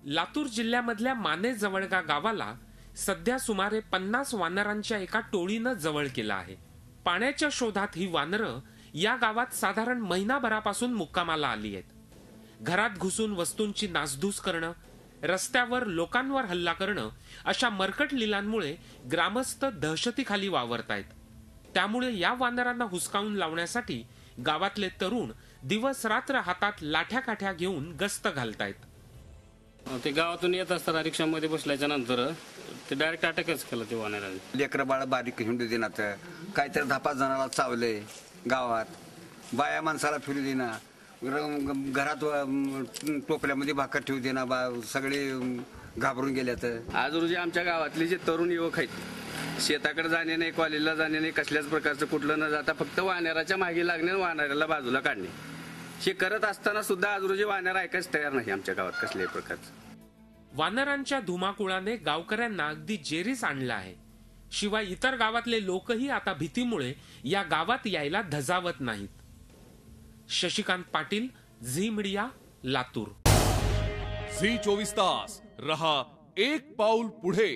लातूर जिल्ह्यामधल्या माने जवळगा गावाला सध्या सुमारे 50 वानरांच्या एका टोळीनं जवळ केलं आहे। पाण्याच्या शोधात ही वानरं या गावात साधारण महिनाभरापासून मुक्कामाला आली आहेत। घरात घुसून वस्तूंची नासधूस करणं, रस्त्यावर लोकांवर हल्ला करणं अशा मरकट लीलांमुळे ग्रामस्थ दहशतीखाली वावरतायत। त्यामुळे या वानरांना हुसकावून लावण्यासाठी गावातले तरुण दिवस रात्र हातात लाठ्या काठ्या घेऊन गस्त घालतायत। ते गावातून येत असताना रिक्षामध्ये बसल्याच्या नंतर ते डायरेक्ट अटॅकच केला ते वानरांनी। लेकरं बाळ बारीक हिंडू देणार, काहीतरी 10-5 जणाला चावले गावात, बाया माणसाला फिरू देना, घरात टोपल्यामध्ये भाकर ठेवू देना, सगळे घाबरून गेल्यात। आज रोजी आमच्या गावातले जे तरुण युवक आहेत शेताकडे जाणे नाही, कॉलेजला जाणे नाही, कसल्याच प्रकारचं कुठलं न जाता फक्त वानराच्या मागे लागणे, वानराला बाजूला काढणे हे करत असताना सुद्धा आज रोजी वानर ऐकायच तयार नाही आमच्या गावात कसल्याही प्रकारचं। वानरांच्या धुमाकुळाने गावकऱ्यांना अगदी जेरीस आणलं आहे। शिवाय इतर गावातले लोकही आता भीतीमुळे या गावात यायला धजावत नाहीत। शशिकांत पाटील, झी मीडिया, लातूर। झी 24 तास रहा एक पाऊल पुढे।